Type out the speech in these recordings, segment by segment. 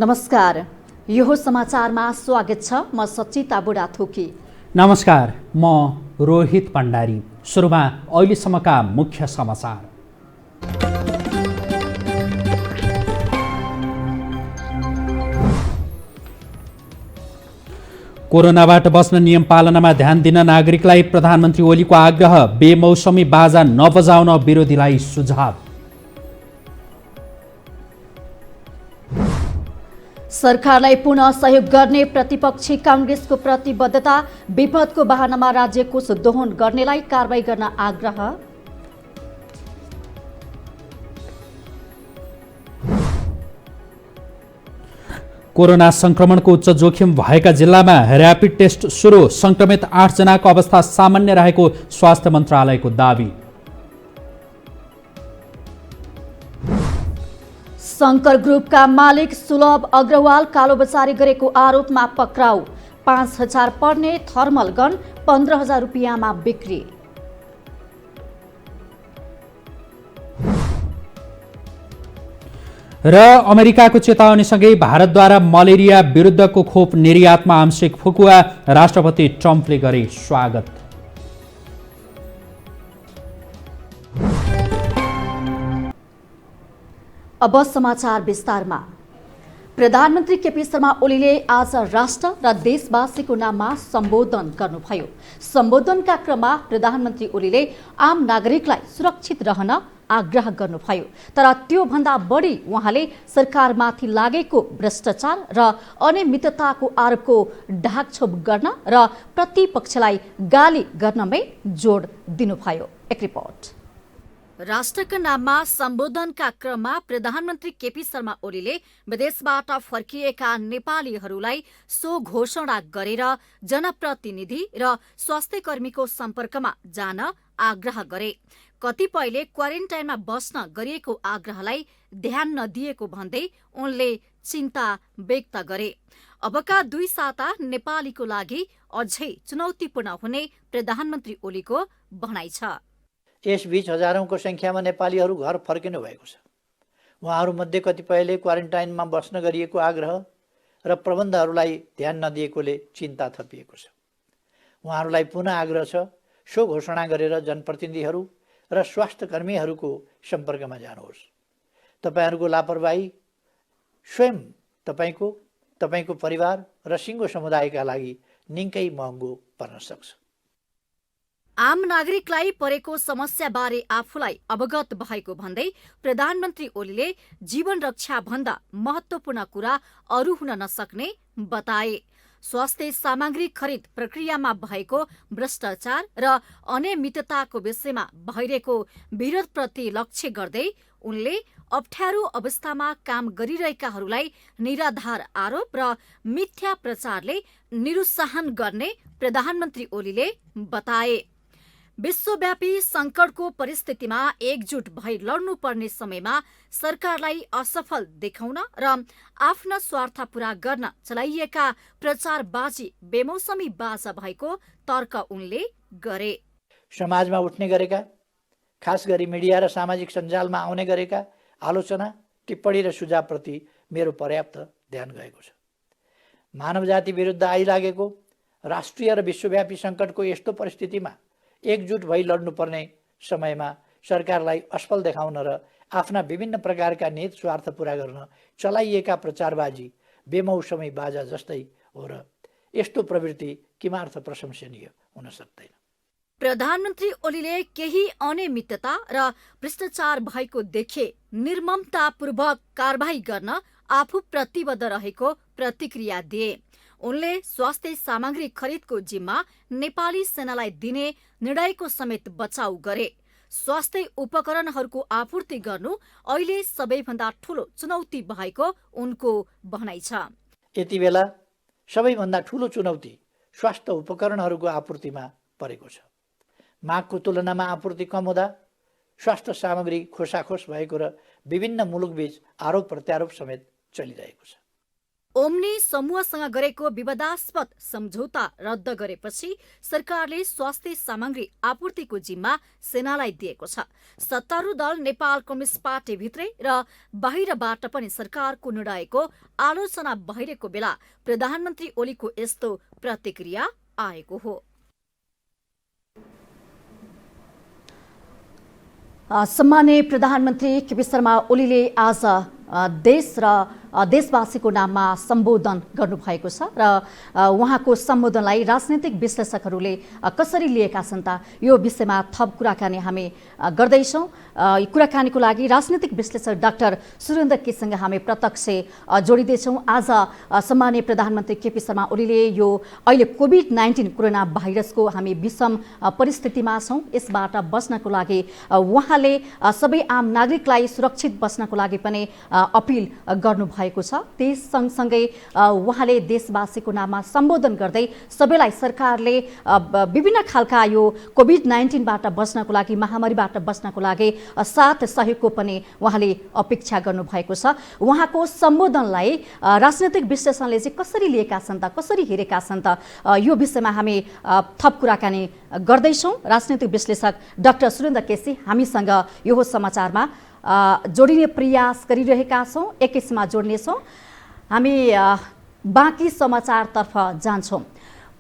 नमस्कार, यो समाचारमा स्वागत छ। म सचिता बुढाथोकी। नमस्कार, म रोहित भण्डारी। सुरुमा अहिलेसम्मका मुख्य समाचार। कोरोनाबाट बच्न नियम पालनामा ध्यान दिन नागरिकलाई प्रधानमन्त्री ओलीको आग्रह। बेमौसमी बाजा नबजाउन विरोधीलाई सुझाव। सरकारलाई पुनः सहयोग गर्ने प्रतिपक्षी कांग्रेसको प्रतिबद्धता। विपदको बहानामा राज्य कोष दोहन गर्नेलाई कारबाही गर्न आग्रह। कोरोना संक्रमणको उच्च जोखिम भएका जिल्लामा र्यापिड टेस्ट सुरु। संक्रमित 8 जनाको अवस्था सामान्य रहेको स्वास्थ्य मन्त्रालयको दावी। शंकर ग्रुपका मालिक सुलभ अग्रवाल कालोबजारी गरेको आरोपमा पक्राउ। 5,000 पर्ने थर्मल गन 15,000 रुपियाँमा बिक्री। र अमेरिकाको चेतावनीसँगै भारतद्वारा मलेरिया विरुद्धको खोप निर्यातमा आंशिक फुकुवा। राष्ट्रपति ट्रम्पले गरे स्वागत। अब समाचार विस्तारमा। प्रधानमन्त्री केपी शर्मा ओलीले आज राष्ट्र र देशवासीको नाममा सम्बोधन गर्नुभयो। सम्बोधनका क्रममा प्रधानमन्त्री ओलीले आम नागरिकलाई सुरक्षित रहन आग्रह गर्नुभयो। तर त्योभन्दा बढी उहाँले सरकारमाथि लागेको भ्रष्टाचार र अनियमितताको आरोपको ढाकछोप गर्न र प्रतिपक्षलाई गाली गर्नमै जोड दिनुभयो। एक रिपोर्ट। राष्ट्रका नाममा सम्बोधनका क्रममा प्रधानमन्त्री केपी शर्मा ओलीले विदेशबाट फर्किएका नेपालीहरूलाई सो घोषणा गरेर जनप्रतिनिधि र स्वास्थ्य कर्मीको सम्पर्कमा जान आग्रह गरे। कतिपयले क्वारेन्टाइनमा बस्न गरिएको आग्रहलाई ध्यान नदिएको भन्दै उनले चिन्ता व्यक्त गरे। अबका 2 साता नेपालीको लागि अझै चुनौतीपूर्ण हुने प्रधानमन्त्री ओलीको भनाइ छ। यसबीच हजारौंको संख्यामा नेपालीहरू घर फर्किनु भएको छ। उहाँहरूमध्ये कतिपयले क्वारेन्टाइनमा बस्न गरिएको आग्रह र प्रबन्धहरूलाई ध्यान नदिएकोले चिन्ता थपिएको छ। उहाँहरूलाई पुनः आग्रह छ, सो घोषणा गरेर जनप्रतिनिधिहरू र स्वास्थ्य कर्मीहरूको सम्पर्कमा जानुहोस्। तपाईहरूको लापरवाही स्वयं तपाईको परिवार र सिङ्गो समुदायका लागि निकै महँगो पर्न सक्छ। आम नागरिकलाई परेको समस्याबारे आफूलाई अवगत भएको भन्दै प्रधानमन्त्री ओलीले जीवन रक्षा भन्दा महत्त्वपूर्ण कुरा अरू हुन नसक्ने बताए। स्वास्थ्य सामग्री खरिद प्रक्रियामा भएको भ्रष्टाचार र अनियमितताको विषयमा भइरहेको विरोधप्रति लक्ष्य गर्दै उनले अप्ठ्यारो अवस्थामा काम गरिरहेकाहरूलाई निराधार आरोप र मिथ्या प्रचारले निरुत्साहन गर्ने प्रधानमन्त्री ओलीले बताए। विश्वव्यापी संकटको परिस्थितिमा एकजुट भई लड्नुपर्ने समयमा सरकारलाई असफल देखाउन र आफ्ना स्वार्थ पूरा गर्न चलाइएका प्रचारबाजी बेमौसमी बाजा भएको तर्क उनले गरे। समाजमा उठ्ने गरेका, खास गरी मिडिया र सामाजिक सञ्जालमा आउने गरेका आलोचना, टिप्पणी र सुझावप्रति मेरो पर्याप्त ध्यान गएको छ। मानव जाति विरुद्ध आइलागेको राष्ट्रिय र विश्वव्यापी सङ्कटको यस्तो परिस्थितिमा एकजुट भई लड्नुपर्ने समयमा सरकारलाई असफल देखाउन र आफ्ना विभिन्न प्रकारका निहित स्वार्थ पूरा गर्न चलाइएका प्रचारबाजी बेमौसमी बाजा जस्तै हो र यस्तो प्रवृत्ति किमार्थ प्रशंसनीय हुन सक्दैन। प्रधानमन्त्री ओलीले केही अनियमितता र भ्रष्टाचार भएको देखे निर्ममतापूर्वक कारबाही गर्न आफू प्रतिबद्ध रहेको प्रतिक्रिया दिए। उनले स्वास्थ्य सामग्री खरिदको जिम्मा नेपाली सेनालाई दिने निर्णयको समेत बचाउ गरे। स्वास्थ्य उपकरणहरूको आपूर्ति गर्नु अहिले सबैभन्दा ठूलो चुनौती भएको उनको भनाइ छ। यति बेला सबैभन्दा ठूलो चुनौती स्वास्थ्य उपकरणहरूको आपूर्तिमा परेको छ। मागको तुलनामा आपूर्ति कम हुँदा स्वास्थ्य सामग्री खोसाखोस भएको र विभिन्न मुलुकबीच आरोप प्रत्यारोप समेत चलिरहेको छ। ओम्नी समूहसँग गरेको विवादास्पद सम्झौता रद्द गरेपछि सरकारले स्वास्थ्य सामग्री आपूर्तिको जिम्मा सेनालाई दिएको छ। सत्तारूढ दल नेपाल कम्युनिस्ट पार्टीभित्रै र बाहिरबाट पनि सरकारको निर्णयको आलोचना भइरहेको बेला प्रधानमन्त्री ओलीको यस्तो प्रतिक्रिया आएको हो। सम्माननीय प्रधानमन्त्री केपी शर्मा ओलीले आज देश र देशवासीको नाममा सम्बोधन गर्नुभएको छ र उहाँको सम्बोधनलाई राजनीतिक विश्लेषकहरूले कसरी लिएका छन् त, यो विषयमा थप कुराकानी हामी गर्दैछौँ। कुराकानीको लागि राजनीतिक विश्लेषक डाक्टर सुरेन्द्र केसँग हामी प्रत्यक्ष जोडिँदैछौँ। आज सम्माननीय प्रधानमन्त्री केपी शर्मा ओलीले यो अहिले कोभिड-19 कोरोना भाइरसको हामी विषम परिस्थितिमा छौँ, यसबाट बच्नको लागि उहाँले सबै आम नागरिकलाई सुरक्षित बस्नको लागि पनि अपिल गर्नुभएको छ। त्यस सँगसँगै उहाँले देशवासीको नाममा सम्बोधन गर्दै सबैलाई सरकारले विभिन्न खालका यो कोभिड-19बाट बच्नको लागि, महामारीबाट बच्नको लागि साथ सहयोगको पनि उहाँले अपेक्षा गर्नुभएको छ। उहाँको सम्बोधनलाई राजनैतिक विश्लेषणले चाहिँ कसरी लिएका छन् त, कसरी हेरेका छन् त, यो विषयमा हामी थप कुराकानी गर्दैछौँ। राजनैतिक विश्लेषक डाक्टर सुरेन्द्र केसी हामीसँग यो समाचारमा जोडिने प्रयास गरिरहेका छौँ। एकैछिनमा जोड्नेछौँ। हामी बाँकी समाचारतर्फ जान्छौँ।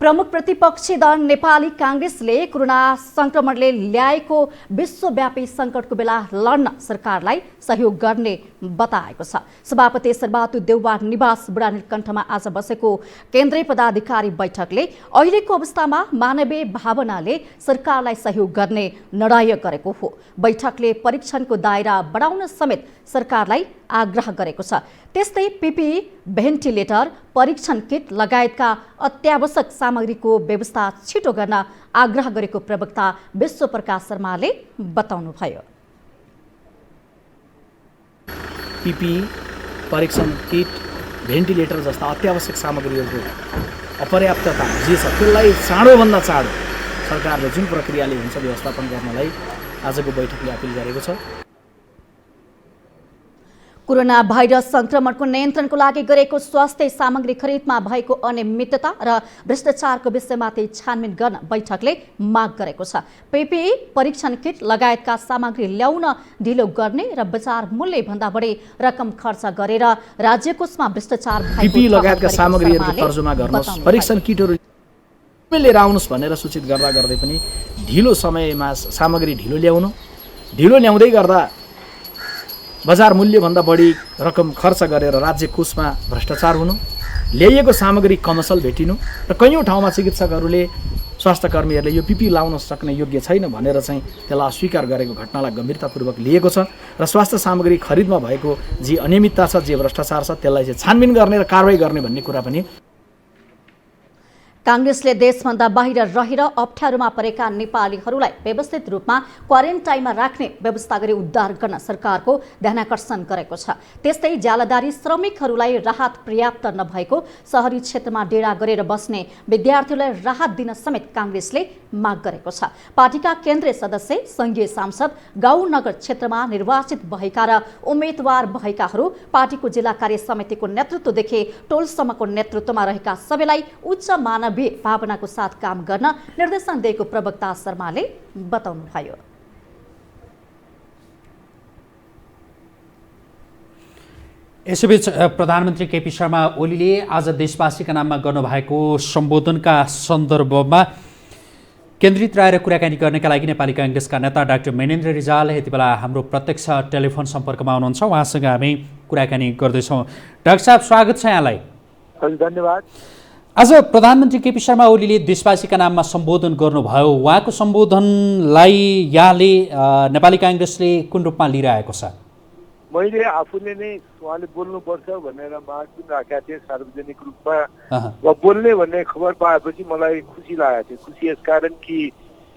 प्रमुख प्रतिपक्षी दल नेपाली काङ्ग्रेसले कोरोना संक्रमणले ल्याएको विश्वव्यापी सङ्कटको बेला लड्न सरकारलाई सहयोग गर्ने बताएको छ। सभापति शेरबहादुर देउवा निवास बुढानीलकण्ठमा आज बसेको केन्द्रीय पदाधिकारी बैठकले अहिलेको अवस्थामा मानवीय भावनाले सरकारलाई सहयोग गर्ने निर्णय गरेको हो। बैठकले परीक्षणको दायरा बढाउन समेत सरकारलाई आग्रह गरेको छ। त्यस्तै पिपिई, भेन्टिलेटर, परीक्षण किट लगायतका अत्यावश्यक सामग्रीको व्यवस्था छिटो गर्न आग्रह गरेको प्रवक्ता विश्वप्रकाश शर्माले बताउनुभयो। पिपिई, परीक्षण किट, भेन्टिलेटर जस्ता अत्यावश्यक सामग्रीहरूको अपर्याप्तता जे छ त्यसलाई चाँडोभन्दा चाँडो सरकारले जुन प्रक्रियाले हुन्छ व्यवस्थापन गर्नलाई आजको बैठकले अपिल गरेको छ। कोरोना भाइरस संक्रमणको नियन्त्रणको लागि गरेको स्वास्थ्य सामग्री खरिदमा भएको अनियमितता र भ्रष्टाचारको विषयमाथि छानबिन गर्न बैठकले माग गरेको छ। पिपिई, परीक्षण किट लगायतका सामग्री ल्याउन ढिलो गर्ने र बजार मूल्य भन्दा बढी रकम खर्च गरेर राज्य कोषमा भ्रष्टाचार भएको पिपिई लगायतका सामग्रीहरूको तर्जुमा गर्नुहोस्, परीक्षण किटहरू लिएर आउनुहोस् भनेर सूचित गर्दै पनि ढिलो समयमा सामग्री ढिलो ल्याउँदै गर्दा बजार मूल्यभन्दा बढी रकम खर्च गरेर राज्य कोषमा भ्रष्टाचार हुनु, ल्याइएको सामग्री कमसल भेटिनु र कैयौँ ठाउँमा चिकित्सकहरूले, स्वास्थ्य कर्मीहरूले यो पिपिई लाउन सक्ने योग्य छैन भनेर चाहिँ त्यसलाई अस्वीकार गरेको घटनालाई गम्भीरतापूर्वक लिएको छ र स्वास्थ्य सामग्री खरिदमा भएको जे अनियमितता छ, जे भ्रष्टाचार छ त्यसलाई चाहिँ छानबिन गर्ने र कारवाही गर्ने भन्ने कुरा पनि। काङ्ग्रेसले देशभन्दा बाहिर रहेर अप्ठ्यारोमा परेका नेपालीहरूलाई व्यवस्थित रूपमा क्वारेन्टाइनमा राख्ने व्यवस्था गरी उद्धार गर्न सरकारको ध्यानाकर्षण गरेको छ। त्यस्तै ज्यालादारी श्रमिकहरूलाई राहत पर्याप्त नभएको शहरी क्षेत्रमा डेरा गरेर बस्ने विद्यार्थीहरूलाई राहत दिन समेत काङ्ग्रेसले माग गरेको छ। पार्टीका केन्द्रीय सदस्य, संघीय सांसद, गाउँ नगर क्षेत्रमा निर्वाचित भएका र उम्मेदवार भएकाहरू, पार्टीको जिल्ला कार्य समितिको नेतृत्वदेखि टोलसम्मको नेतृत्वमा रहेका सबैलाई उच्च मानवीय भावनाको साथ काम गर्न निर्देशन दिएको प्रवक्ता शर्माले बताउनुभयो। यसैबीच प्रधानमन्त्री केपी शर्मा ओलीले आज देशवासीका नाममा गर्नुभएको सम्बोधनका सन्दर्भमा केन्द्रित रहेर कुराकानी गर्नका लागि नेपाली काङ्ग्रेसका नेता डाक्टर मेनेन्द्र रिजाल यति बेला हाम्रो प्रत्यक्ष टेलिफोन सम्पर्कमा हुनुहुन्छ। उहाँसँग हामी कुराकानी गर्दैछौँ। डाक्टर साहब, स्वागत छ यहाँलाई। धन्यवाद। आज प्रधानमन्त्री केपी शर्मा ओलीले देशवासीका नाममा सम्बोधन गर्नुभयो। उहाँको सम्बोधनलाई यहाँले नेपाली काङ्ग्रेसले कुन रूपमा लिइरहेको छ? मैले आफूले नै उहाँले बोल्नुपर्छ भनेर माग पनि राखेका थिएँ सार्वजनिक रूपमा र बोल्ने भन्ने खबर पाएपछि मलाई खुसी लागेको थियो। खुसी यसकारण कि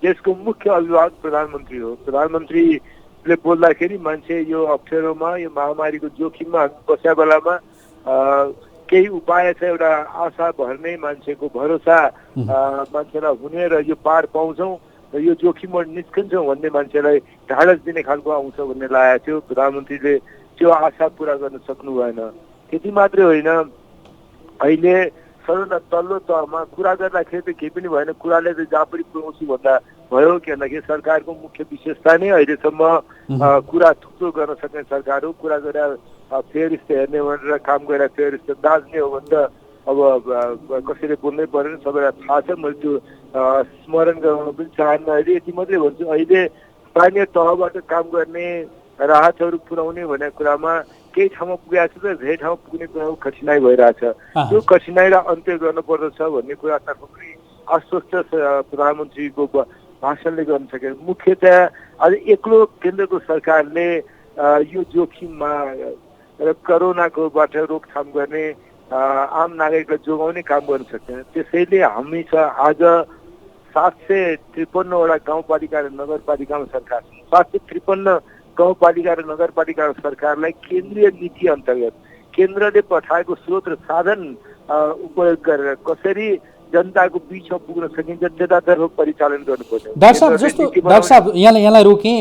देशको मुख्य अभिभावक प्रधानमन्त्री हो। प्रधानमन्त्रीले बोल्दाखेरि मान्छे यो अप्ठ्यारोमा, यो महामारीको जोखिममा बस्या बेलामा केही उपाय छ, एउटा आशा भर्ने, मान्छेको भरोसा मान्छेलाई हुने र यो पार पाउँछौँ र यो जोखिमबाट निस्कन्छौँ भन्ने मान्छेलाई ढाडस दिने खालको आउँछ भन्ने लागेको थियो। प्रधानमन्त्रीले त्यो आशा पुरा गर्न सक्नु भएन। त्यति मात्रै होइन, अहिले सबैभन्दा तल्लो तहमा कुरा गर्दाखेरि त केही पनि भएन, कुराले चाहिँ जहाँ पनि पुर्याउँछु भन्दा भयो के भन्दाखेरि सरकारको मुख्य विशेषता नै अहिलेसम्म कुरा थुप्रो गर्न सक्ने सरकार हो। कुरा गरेर फेरिस्त हेर्ने भनेर काम गरेर फेरिस्त दाज्ने हो भने त अब कसैले बोल्नै परेन, सबैलाई थाहा छ। मैले त्यो स्मरण गराउन पनि चाहन्न। अहिले यति मात्रै भन्छु, अहिले स्थानीय तहबाट काम गर्ने राहतहरू पुर्याउने भन्ने कुरामा केही ठाउँमा पुगेको छ त धेरै ठाउँमा पुग्ने कुरामा कठिनाइ भइरहेछ। त्यो कठिनाइलाई अन्त्य गर्नुपर्दछ भन्ने कुरातर्फ पनि आश्वस्त प्रधानमन्त्रीको भाषणले गर्न सके। मुख्यतया आज एक्लो केन्द्रको सरकारले यो जोखिममा कोरोनाकोबाट रोकथाम गर्ने आम नागरिकलाई जोगाउने काम गर्न सक्दैन। त्यसैले हामी आज 753वटा गाउँपालिका र नगरपालिकामा सरकार छ। 753 गाउँपालिका र नगरपालिका सरकारलाई केन्द्रीय नीति अन्तर्गत केन्द्रले पठाएको स्रोत र साधन उपयोग गरेर कसरी जनताको बिचमा पुग्न सकिन्छ त्यतातर्फ परिचालन गर्नुपर्छ। डाक्टर साहब यहाँलाई रोकेँ।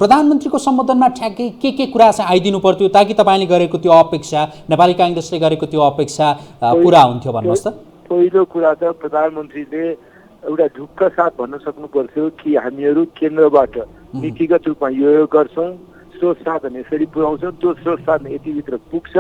प्रधानमन्त्रीको सम्बोधनमा ठ्याक्कै के कुरा चाहिँ आइदिनु पर्थ्यो ताकि तपाईँले गरेको त्यो अपेक्षा, नेपाली काङ्ग्रेसले गरेको त्यो अपेक्षा पुरा हुन्थ्यो भन्नुहोस् त। पहिलो कुरा त प्रधानमन्त्रीले एउटा ढुक्क साथ भन्न सक्नु पर्थ्यो कि हामीहरू केन्द्रबाट नीतिगत रूपमा यो गर्छौँ, स्रोत साधन यसरी पुर्याउँछौँ, त्यो स्रोत साधन यतिभित्र पुग्छ,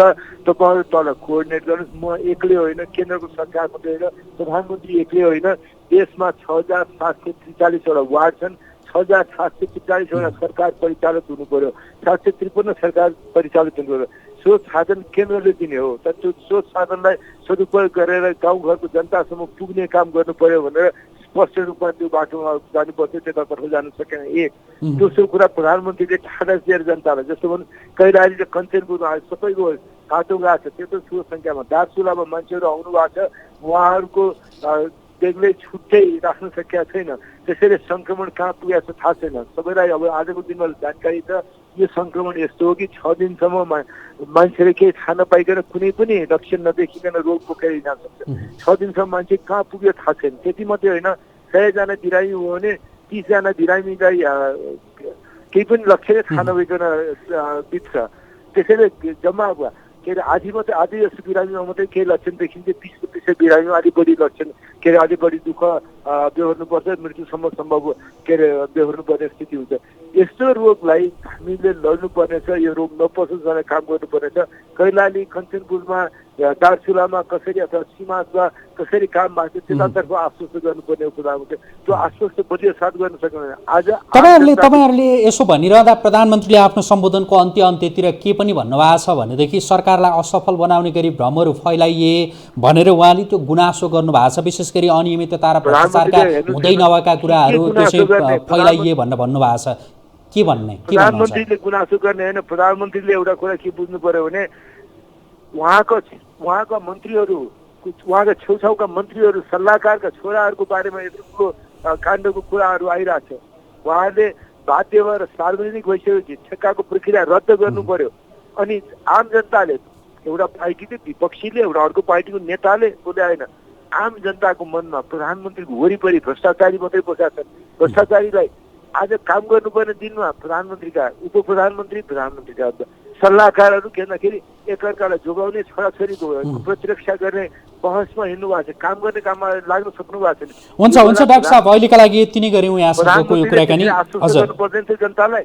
तपाईँहरू तल कोअर्डिनेट गर्नुहोस्। म एक्लै होइन, केन्द्रको सरकार मात्रै होइन, प्रधानमन्त्री एक्लै होइन, देशमा 6743वटा वार्ड छन्, 6743वटा सरकार परिचालित हुनु पर्यो, 753 सरकार परिचालित हुनु पर्यो। स्रोत साधन केन्द्रले दिने हो, तर त्यो स्रोत साधनलाई सदुपयोग गरेर गाउँघरको जनतासम्म पुग्ने काम गर्नु पर्यो भनेर स्पष्ट रूपमा त्यो बाटोमा जानु पर्थ्यो, त्यतातर्फ जानु सकेन। एक दोस्रो कुरा, प्रधानमन्त्रीले ठाडस दिएर जनतालाई जस्तो भनौँ कैलाली र कञ्चनपुरमा सबैको काटो गएको छ, त्यत्रो ठुलो सङ्ख्यामा दार्चुलामा मान्छेहरू आउनु भएको छ, उहाँहरूको बेग्लै छुट्टै राख्न सकेका छैन। त्यसैले सङ्क्रमण कहाँ पुगेको छ थाहा छैन। सबैलाई अब आजको दिनमा जानकारी छ यो सङ्क्रमण यस्तो हो कि 6 दिनसम्म मान्छेले केही खान पाइकन कुनै पनि लक्षण नदेखिकन रोग बोकेर हिँड्न सक्छ। 6 दिनसम्म मान्छे कहाँ पुग्यो थाहा छैन। त्यति मात्रै होइन, 100जना बिरामी हो भने 30जना बिरामीलाई केही पनि लक्षणै थाहा नभइकन बित्छ। त्यसैले जम्मा के अरे आधी जस्तो बिरामीमा मात्रै केही लक्षण देखिन्छ, 20-25 बिरामीमा अलिक बढी लक्षण के अरे अलिक बढी दुःख बेहोर्नुपर्छ, मृत्युसम्म सम्भव के अरे बेहोर्नुपर्ने स्थिति हुन्छ। यस्तो रोगलाई हामीले लड्नुपर्नेछ, यो रोग नपसोस् भनेर काम गर्नुपर्नेछ। कैलाली कञ्चनपुरमा दार्चुलामा कसरी अथवा सीमामा कसरी काम भएको छ त्यतातर्फ आश्वस्त गर्नुपर्ने हो प्रधानमन्त्री। त्यो आश्वस्त बलियो साथ गर्न सक्दैन। आज तपाईँहरूले यसो भनिरहँदा प्रधानमन्त्रीले आफ्नो सम्बोधनको अन्त्यतिर के पनि भन्नुभएको छ भनेदेखि सरकारलाई असफल बनाउने गरी भ्रमहरू फैलाइए भनेर उहाँले त्यो गुनासो गर्नुभएको छ। विशेष गरी अनियमितता र भ्रष्टाचारका हुँदै नभएका कुराहरू त्यसै फैलाइए भनेर भन्नुभएको छ। के भन्ने प्रधानमन्त्रीले गुनासो गर्ने होइन, प्रधानमन्त्रीले एउटा कुरा के बुझ्नु पर्यो भने उहाँका मन्त्रीहरू, उहाँका छेउछाउका मन्त्रीहरू, सल्लाहकारका छोराहरूको बारेमा यस्तो ठुलो काण्डको कुराहरू आइरहेछ। उहाँले बाध्य भएर सार्वजनिक भइसकेपछि ठेक्काको प्रक्रिया रद्द गर्नु पर्यो। अनि आम जनताले, एउटा पार्टीले विपक्षीले, एउटा अर्को पार्टीको नेताले बोले होइन, आम जनताको मनमा प्रधानमन्त्रीको वरिपरि भ्रष्टाचारी मात्रै बसेका छन्। भ्रष्टाचारीलाई आज काम गर्नुपर्ने दिनमा प्रधानमन्त्रीका उप प्रधानमन्त्री, प्रधानमन्त्रीका सल्लाहकारहरू के भन्दाखेरि एकअर्कालाई जोगाउने, छोराछोरीको प्रतिरक्षा गर्ने बहसमा हिँड्नु भएको छ, काम गर्ने काममा लाग्न सक्नु भएको छैन। हुन्छ डाक्टर साहब, अहिलेका लागि यति नै गऱ्यौँ यहाँसँगको यो कुराकानी। आश्वस्त गर्नुपर्दैन थियो जनतालाई,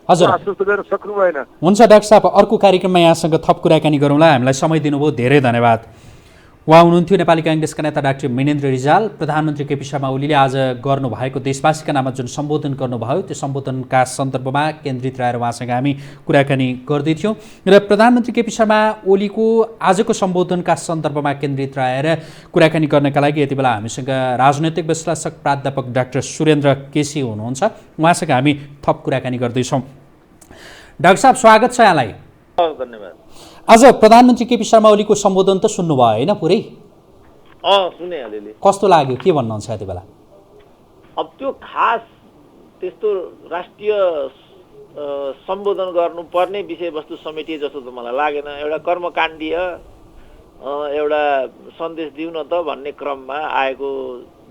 आश्वस्त गर्न सक्नु भएन। हुन्छ डाक्टर साहब, अर्को कार्यक्रममा यहाँसँग थप कुराकानी गरौँला। हामीलाई समय दिनुभयो, धेरै धन्यवाद। उहाँ हुनुहुन्थ्यो नेपाली काङ्ग्रेसका नेता डाक्टर मेनेन्द्र रिजाल। प्रधानमन्त्री केपी शर्मा ओलीले आज गर्नुभएको देशवासीका नाममा जुन सम्बोधन गर्नुभयो त्यो सम्बोधनका सन्दर्भमा केन्द्रित रहेर उहाँसँग हामी कुराकानी गर्दैथ्यौँ र प्रधानमन्त्री केपी शर्मा ओलीको आजको सम्बोधनका सन्दर्भमा केन्द्रित रहेर कुराकानी गर्नका लागि यति बेला हामीसँग राजनैतिक विश्लेषक प्राध्यापक डाक्टर सुरेन्द्र केसी हुनुहुन्छ। उहाँसँग हामी थप कुराकानी गर्दैछौँ। डाक्टर साहब, स्वागत छ यहाँलाई। धन्यवाद। आज प्रधानमन्त्री केपी शर्मा ओलीको सम्बोधन त सुन्नुभयो होइन पुरै? सुने अलिअलि। कस्तो लाग्यो, के भन्नुहुन्छ यति बेला? अब त्यो खास त्यस्तो राष्ट्रिय सम्बोधन गर्नुपर्ने विषयवस्तु समेटिए जस्तो त मलाई लागेन। एउटा कर्मकाण्डीय एउटा सन्देश दिउँ न त भन्ने क्रममा आएको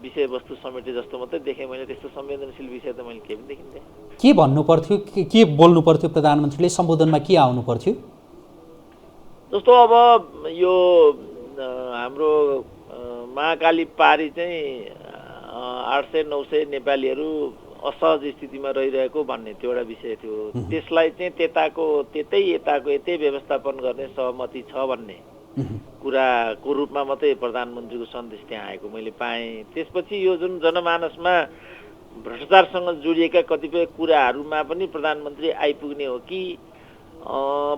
विषयवस्तु समेटे जस्तो मात्रै देखेँ मैले। त्यस्तो संवेदनशील विषय त मैले केही पनि देखिँदैन। के भन्नु पर्थ्यो, के बोल्नु पर्थ्यो प्रधानमन्त्रीले? सम्बोधनमा के आउनु पर्थ्यो? जस्तो अब यो हाम्रो महाकाली पारी चाहिँ 800-900 नेपालीहरू असहज स्थितिमा रहिरहेको भन्ने त्यो एउटा विषय थियो। त्यसलाई चाहिँ त्यतै यताको यतै व्यवस्थापन गर्ने सहमति छ भन्ने कुराको रूपमा मात्रै प्रधानमन्त्रीको सन्देश त्यहाँ आएको मैले पाएँ। त्यसपछि यो जुन जनमानसमा भ्रष्टाचारसँग जोडिएका कतिपय कुराहरूमा पनि प्रधानमन्त्री आइपुग्ने हो कि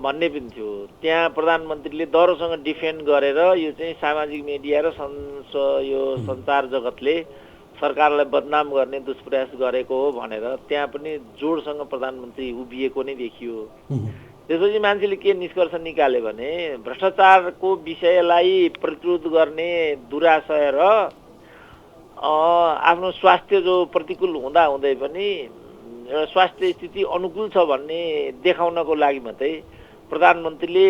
भन्ने पनि थियो। त्यहाँ प्रधानमन्त्रीले दह्रोसँग डिफेन्ड गरेर यो चाहिँ सामाजिक मिडिया र यो सञ्चार जगतले सरकारलाई बदनाम गर्ने दुष्प्रयास गरेको हो भनेर त्यहाँ पनि जोडसँग प्रधानमन्त्री उभिएको नै देखियो। त्यसपछि मान्छेले के निष्कर्ष निकाले भने भ्रष्टाचारको विषयलाई प्रतिरोध गर्ने दुराशय र आफ्नो स्वास्थ्य जो प्रतिकूल हुँदै पनि एउटा स्वास्थ्य स्थिति अनुकूल छ भन्ने देखाउनको लागि मात्रै प्रधानमन्त्रीले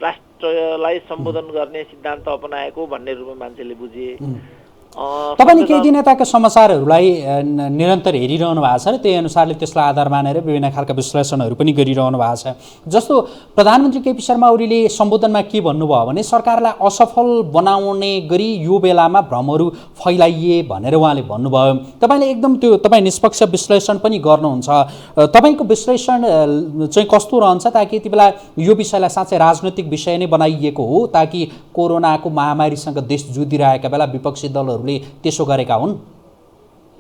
राष्ट्रलाई सम्बोधन गर्ने सिद्धान्त अपनाएको भन्ने रूपमा मान्छेले बुझे। तपाईँले केही दिन यताका समाचारहरूलाई निरन्तर हेरिरहनु भएको छ र त्यही अनुसारले त्यसलाई आधार मानेर विभिन्न खालका विश्लेषणहरू पनि गरिरहनु भएको छ। जस्तो प्रधानमन्त्री केपी शर्मा ओलीले सम्बोधनमा के भन्नुभयो भने सरकारलाई असफल बनाउने गरी यो बेलामा भ्रमहरू फैलाइए भनेर उहाँले भन्नुभयो। तपाईँले एकदम त्यो तपाईँ निष्पक्ष विश्लेषण पनि गर्नुहुन्छ। तपाईँको विश्लेषण चाहिँ कस्तो रहन्छ ताकि यति बेला यो विषयलाई साँच्चै राजनैतिक विषय नै बनाइएको हो ताकि कोरोनाको महामारीसँग देश जुधिरहेका बेला विपक्षी दलहरू त्यसो गरेका हुन्?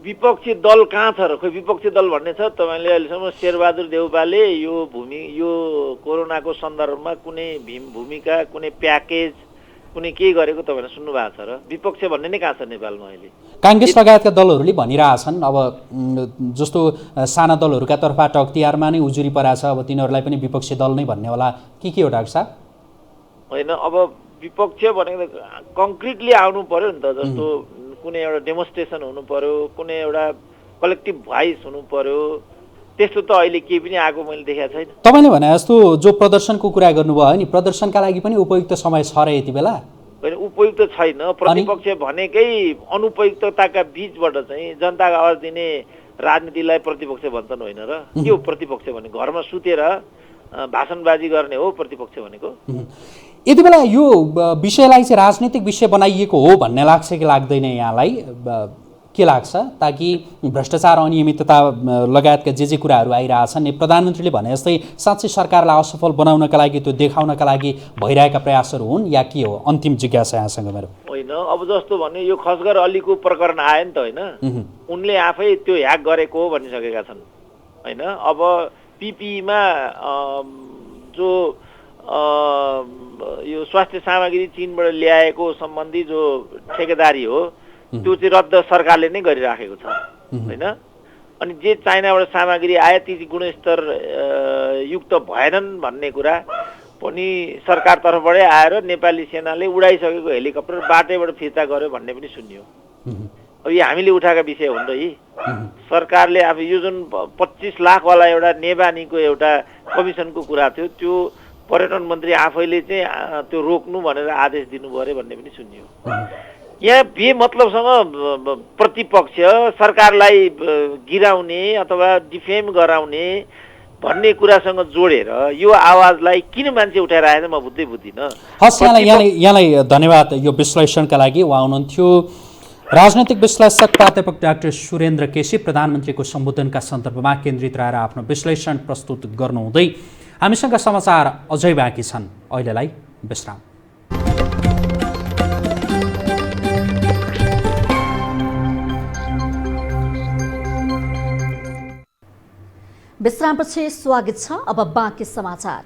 विपक्षी दल कहाँ छ र? खोइ विपक्षी दल भन्ने छ? तपाईँले अहिलेसम्म शेरबहादुर देउपाले यो कोरोनाको सन्दर्भमा कुनै भूमिका कुनै प्याकेज कुनै के गरेको तपाईँले सुन्नु भएको छ र? विपक्ष भन्ने नै कहाँ छ नेपालमा अहिले? काङ्ग्रेस लगायतका दलहरूले भनिरहेछन् अब जस्तो साना दलहरूका तर्फबाट अख्तियारमा नै उजुरी परेछ, अब तिनीहरूलाई पनि विपक्षी दल नै भन्ने होला के हो डाक्टर साहब? होइन, अब विपक्ष भनेको कङ्क्रिटली आउनु पर्यो नि त। जस्तो कुनै एउटा डेमोन्स्ट्रेसन हुनु पर्यो, कुनै एउटा कलेक्टिभ भोइस हुनु पर्यो। त्यस्तो त अहिले केही पनि आएको मैले देखेको छैन। तपाईँले भने जस्तो जो प्रदर्शनको कुरा गर्नुभयो नि, प्रदर्शनका लागि पनि उपयुक्त समय छ र यति बेला? होइन, उपयुक्त छैन। प्रतिपक्ष भनेकै अनुपयुक्तताका बीचबाट चाहिँ जनताको आवाज दिने राजनीतिलाई प्रतिपक्ष भन्छन् होइन र? के हो प्रतिपक्ष भने? घरमा सुतेर भाषणबाजी गर्ने हो प्रतिपक्ष भनेको? यति बेला यो विषयलाई चाहिँ राजनीतिक विषय बनाइएको हो भन्ने लाग्छ कि लाग्दैन यहाँलाई? के लाग्छ ताकि भ्रष्टाचार अनियमितता लगायतका जे कुराहरू आइरहेछन् प्रधानमन्त्रीले भने जस्तै साँच्चै सरकारलाई असफल बनाउनका लागि त्यो देखाउनका लागि भइरहेका प्रयासहरू हुन् या के हो? अन्तिम जिज्ञासा यहाँसँग मेरो। होइन, अब जस्तो भने यो खसगर अलीको प्रकरण आयो नि त होइन, उनले आफै त्यो ह्याक गरेको हो भनिसकेका छन् होइन। अब पिपिईमा जो यो स्वास्थ्य सामग्री चीनबाट ल्याएको सम्बन्धी जो ठेकेदारी हो त्यो चाहिँ रद्द सरकारले नै गरिराखेको छ होइन। अनि जे चाइनाबाट सामग्री आयो ती गुणस्तर युक्त भएनन् भन्ने कुरा पनि सरकार तर्फबाटै आएर नेपाली सेनाले उडाइसकेको हेलिकप्टर बाटैबाट फिर्ता गर्यो भन्ने पनि सुनियो। अब यो हामीले उठाएका विषय हुन् र यी सरकारले अब यो जुन 25 लाखवाला एउटा नेबानीको एउटा कमिसनको कुरा थियो त्यो पर्यटन मन्त्री आफैले चाहिँ त्यो रोक्नु भनेर आदेश दिनुभयो अरे भन्ने पनि सुनियो। यहाँ बेमतलबसँग प्रतिपक्ष सरकारलाई गिराउने अथवा डिफेम गराउने भन्ने कुरासँग जोडेर यो आवाजलाई किन मान्छे उठाएर आएन म बुझ्दिनँ। हस्, यहाँलाई धन्यवाद यो विश्लेषणका लागि। उहाँ हुनुहुन्थ्यो राजनैतिक विश्लेषक प्राध्यापक डाक्टर सुरेन्द्र केसी। प्रधानमन्त्रीको सम्बोधनका सन्दर्भमा केन्द्रित रहेर आफ्नो विश्लेषण प्रस्तुत गर्नुहुँदै हामीसँग समाचार अझै बाँकी छन्। अहिलेलाई विश्राम। विश्रामपछि स्वागत छ। अब बाँकी समाचार।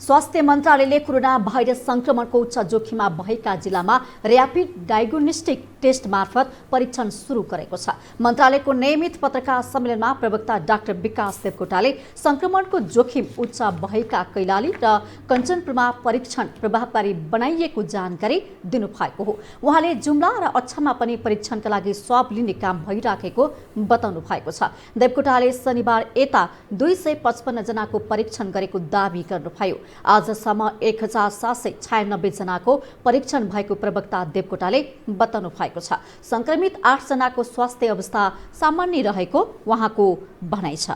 स्वास्थ्य मन्त्रालयले कोरोना भाइरस संक्रमणको उच्च जोखिममा भएका जिल्लामा र्यापिड डायग्नोस्टिक टेस्ट मार्फत परीक्षण सुरु गरेको छ। मन्त्रालयको नियमित पत्रकार सम्मेलनमा प्रवक्ता डाक्टर विकास देवकोटाले संक्रमणको जोखिम उच्च भएका कैलाली र कञ्चनपुरमा परीक्षण प्रभावकारी बनाइएको जानकारी दिनुभएको हो। उहाँले जुम्ला र अछाममा पनि परीक्षणका लागि स्वाब लिने काम भइराखेको बताउनु भएको छ। देवकोटाले शनिबार यता 255 जनाको परीक्षण गरेको दावी गर्नुभयो। आजसम्म 1796 जनाको परीक्षण भएको प्रवक्ता देवकोटाले बताउनु भएको छ। संक्रमित 8 जनाको स्वास्थ्य अवस्था सामान्य रहेको उहाँको भनाइ छ।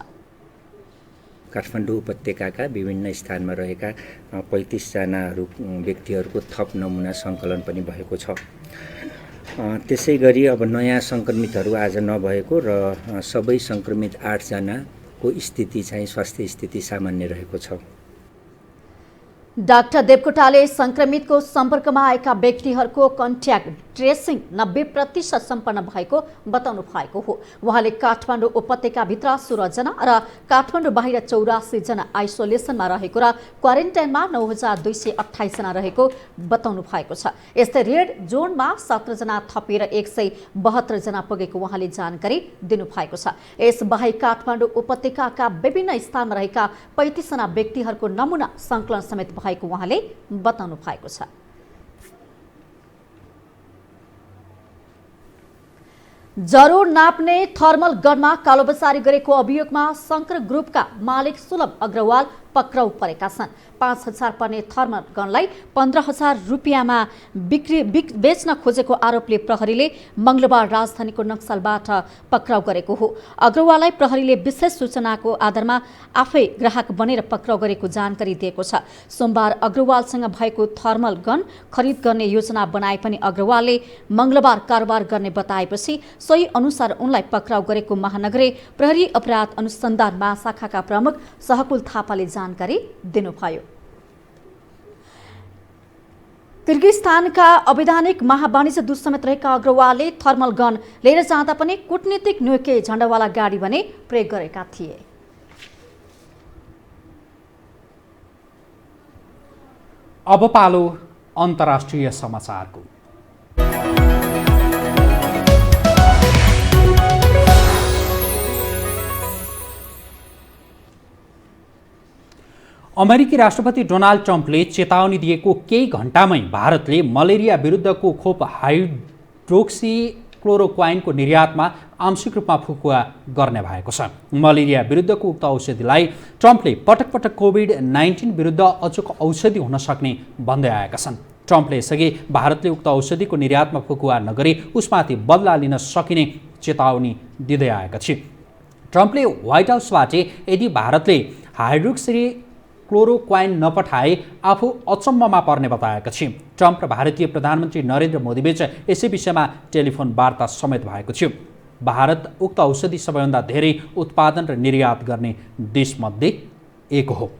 काठमाडौँ उपत्यकाका विभिन्न स्थानमा रहेका 35जना व्यक्तिहरूको थप नमुना सङ्कलन पनि भएको छ। त्यसै गरी अब नयाँ सङ्क्रमितहरू आज नभएको र सबै सङ्क्रमित 8 जनाको स्थिति चाहिँ स्वास्थ्य स्थिति सामान्य रहेको छ। डाक्टर देवकोटाले संक्रमितको सम्पर्कमा आएका व्यक्तिहरूको कन्ट्याक्ट ट्रेसिङ 90% सम्पन्न भएको बताउनु भएको हो। उहाँले काठमाडौँ उपत्यकाभित्र 16 जना र काठमाडौँ बाहिर 84 जना आइसोलेसनमा रहेको र क्वारेन्टाइनमा 9228 जना रहेको बताउनु भएको छ। यस्तै रेड जोनमा 17 जना थपिएर 172 जना पुगेको उहाँले जानकारी दिनुभएको छ। यसबाहेक काठमाडौँ उपत्यकाका विभिन्न स्थानमा रहेका 35 जना व्यक्तिहरूको नमुना सङ्कलन समेत भएको उहाँले बताउनु भएको छ। जरो नाप्ने थर्मल गनमा कालोबजारी गरेको अभियोगमा शङ्कर ग्रुपका मालिक सुलभ अग्रवाल पक्राउ परेका छन्। 5000 पर्ने थर्मल गनलाई 15000 रुपियाँमा बेच्न खोजेको आरोपले प्रहरीले मंगलबार राजधानीको नक्सलबाट पक्राउ गरेको हो। अग्रवाललाई प्रहरीले विशेष सूचनाको आधारमा आफै ग्राहक बनेर पक्राउ गरेको जानकारी दिएको छ। सोमबार अग्रवालसँग भएको थर्मल गन खरिद गर्ने योजना बनाए पनि अग्रवालले मंगलबार कारोबार गर्ने बताएपछि सोही अनुसार उनलाई पक्राउ गरेको महानगरी प्रहरी अपराध अनुसन्धान महाशाखाका प्रमुख सहकुल थापाले जानकारी दिनुभयो। किर्गिस्तानका अवैधानिक महावाणिज्य दूत समेत रहेका अग्रवालले थर्मल गन लिएर जाँदा पनि कूटनीतिक न्युके झण्डावाला गाडी भने प्रयोग गरेका थिए। अब पालो अन्तर्राष्ट्रिय समाचारको। अमेरिकी राष्ट्रपति डोनाल्ड ट्रम्पले चेतावनी दिएको केही घण्टामै भारतले मलेरिया विरुद्धको खोप हाइड्रोक्सिक्लोरोक्वाइनको निर्यातमा आंशिक रूपमा फुकुवा गर्ने भएको छ। मलेरिया विरुद्धको उक्त औषधिलाई ट्रम्पले पटक पटक कोभिड-19 विरुद्ध अचूक औषधि हुन सक्ने भन्दै आएका छन्। ट्रम्पले यसअघि भारतले उक्त औषधिको निर्यातमा फुकुवा नगरी उसमाथि बदला लिन सकिने चेतावनी दिँदै आएका थिए। ट्रम्पले व्हाइट हाउसबाट यदि भारतले हाइड्रोक्सिक्लोरोक्वाइन नपठाए आफू अचम्ममा पर्ने बताएका थिए। ट्रम्प र भारतीय प्रधानमन्त्री नरेन्द्र मोदीबीच यसै विषयमा टेलिफोन वार्ता समेत भएको थियो। भारत उक्त औषधि सबैभन्दा धेरै उत्पादन र निर्यात गर्ने देशमध्ये एक हो।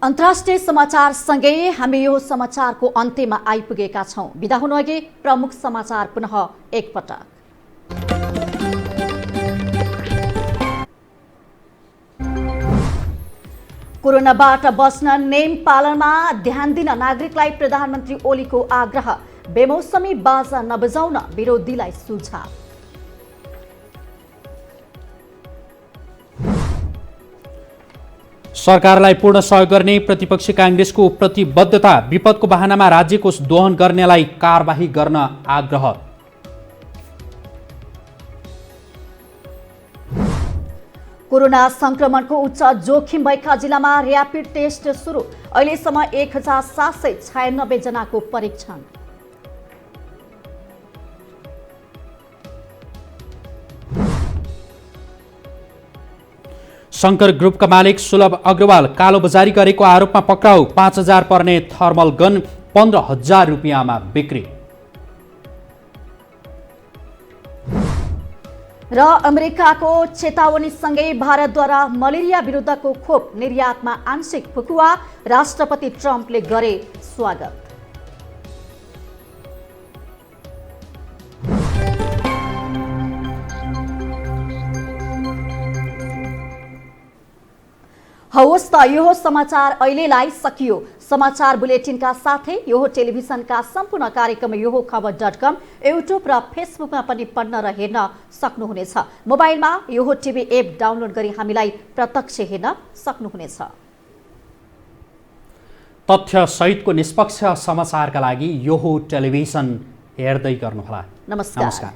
अन्तर्राष्ट्रिय समाचारसँगै हामी यो समाचारको अन्त्यमा आइपुगेका छौं। बिदा हुनुअघि प्रमुख समाचार पुनः एकपटक। कोरोनाबाट बच्न नेम पालनमा ध्यान दिन नागरिकलाई प्रधानमन्त्री ओलीको आग्रह। बेमौसमी बाजा नबजाउन विरोधीलाई सुझाव। सरकारलाई पूर्ण सहयोग गर्ने प्रतिपक्षी कांग्रेसको प्रतिबद्धता। विपदको बहानामा राज्यको दोहन गर्नेलाई कारबाही गर्न आग्रह। कोरोना संक्रमणको उच्च जोखिम भएका जिल्लामा र्यापिड टेस्ट सुरु। अहिलेसम्म 1796 जनाको परीक्षण। शङ्कर ग्रुपका मालिक सुलभ अग्रवाल कालोबजारी गरेको आरोपमा पक्राउ। 5000 पर्ने थर्मल गन 15000 रुपियाँमा बिक्री। र अमेरिकाको चेतावनीसँगै भारतद्वारा मलेरिया विरुद्धको खोप निर्यातमा आंशिक फुकुवा। राष्ट्रपति ट्रम्पले गरे स्वागत। हवस् त यो समाचार अहिलेलाई सकियो। समाचार बुलेटिनका साथै यो टेलिभिजनका सम्पूर्ण कार्यक्रम यो खबर.com युट्युब र फेसबुकमा पनि पढ्न र हेर्न सक्नुहुनेछ। मोबाइलमा यो टिभी एप डाउनलोड गरी हामीलाई प्रत्यक्ष हेर्न सक्नुहुनेछ। तथ्य सहितको निष्पक्ष समाचारका लागि यो टेलिभिजन हेर्दै गर्नुहोला। नमस्कार।